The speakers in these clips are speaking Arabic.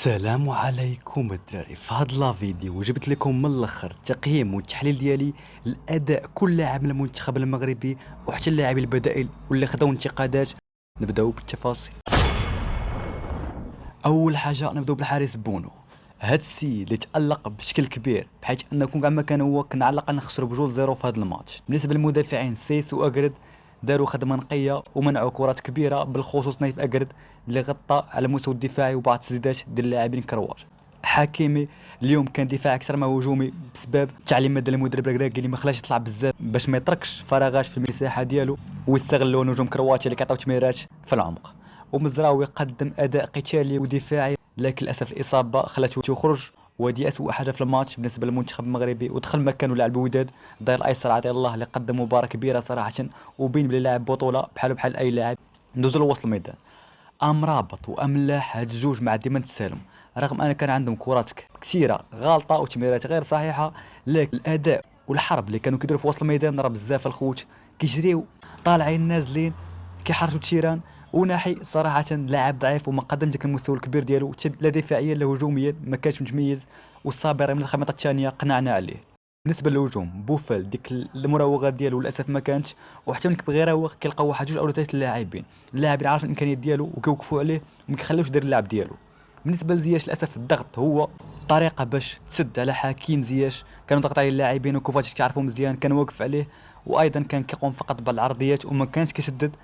السلام عليكم الدراري. في هاد لا فيديو جبت لكم من الاخر التقييم والتحليل ديالي الاداء كل لاعب من المنتخب المغربي وحتى اللاعبين البدائل واللي خداو انتقادات. نبداو بالتفاصيل. اول حاجه نبداو بالحارس بونو. هاد السيد اللي تالق بشكل كبير بحيث انه كون كاع ما كان هو كنا على الاقل نخسروا بجول زيرو في هاد الماتش. بالنسبه للمدافعين سيس واكرد داروا خدمه نقيه ومنعوا كرات كبيره، بالخصوص نايف اكرد اللي غطى على المستوى الدفاعي وبعض التسديدات ديال اللاعبين كرواج. حكيمي اليوم كان دفاع اكثر ما هجومي بسبب التعليمات ديال المدرب الكراكي اللي ما خلاش يطلع بزاف باش ما يتركش فراغات في المساحه ديالو ويستغلوا نجوم كرواتيا اللي كيعطيو تمريرات في العمق. ومزراوي قدم اداء قتالي ودفاعي، لكن للاسف الاصابه خلاته يخرج، ودي اسوء حاجه في الماتش بالنسبه للمنتخب المغربي. ودخل مكانه لاعب الوداد الظهير الايسر عطيه الله اللي قدم مباراه كبيره صراحه، وبين بلي لاعب بطوله بحال اي لاعب. ندوزو لوسط الميدان. رابط واملاح هاد الجوج مع ديما تسالم، رغم ان كان عندهم كرات كثيره غالطه وتمريرات غير صحيحه، لكن الاداء والحرب اللي كانوا كيديروا في وسط الميدان راه بزاف الخوت كيجريو طالعين نازلين كيحرجوا التيران. وناحي صراحه لاعب ضعيف وما قدم ديك المستوى الكبير ديالو لا دفاعيا لا هجوميا، ما كانش متميز. والصابر من الخميطه الثانيه قنعنا عليه. بالنسبه للهجوم بوفال ديك المراوغات ديالو للاسف ما كانتش، وحتى ملي كيبغي يراوغ كيلقى واحد جوج او ثلاثه اللاعبين عارف الامكانيات ديالو وكيوقفوا عليه وما كيخليوش يدير اللعب ديالو. بالنسبه لزياش للاسف الضغط هو طريقه باش تسد على حكيم زياش، كانوا ضغط عليه اللاعبين وكوفاتش كيعرفوا مزيان كان واقف عليه، وايضا كان كيقوم فقط بالعرضيات وما كانش كيسدد.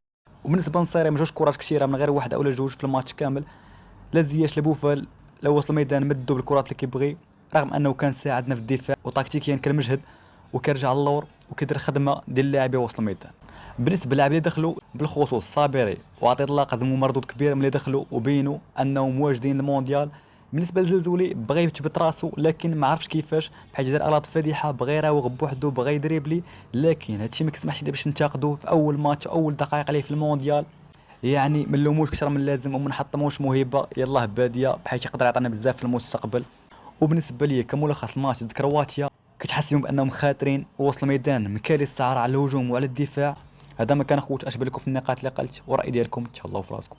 وبالنسبه لنصيري ما جوج كرات كثيره من غير واحده او جوج في الماتش كامل. لا زياش لبوفال لو وصل الميدان مدوا بالكرات اللي كيبغي، رغم انه كان ساعدنا في الدفاع وتكتيكيا كان مجهد وكيرجع للور وكيدير خدمه ديال اللاعبين وسط الميدان. بالنسبه للاعبين اللي دخلوا بالخصوص صابري وعطية الله قدموا مردود كبير ملي دخلوا وبينوا انهم واجدين المونديال. بالنسبه للزلزولي بغى يثبت راسو لكن ما عرفش كيفاش، بحيث دار اغلاط فادحه، بغى يراوغ بوحدو بغى يدريبلي، لكن هادشي ما كيسمحش ليه باش ننتقدوه في اول ماتش اول دقائق ليه في المونديال. يعني ما نلوموش كثر من اللازم وما نحطموش موهبه يلاه باديه بحيث يقدر يعطينا بزاف في المستقبل. وبالنسبه لي كملخص الماتش ضد كرواتيا كتحسهم بانهم خاطرين ووسط الميدان مكالي الصراع على الهجوم وعلى الدفاع. هذا ما كان اخوت، اش بالكم في النقاط اللي قلت، وراي ديالكم تهلاو في راسكم.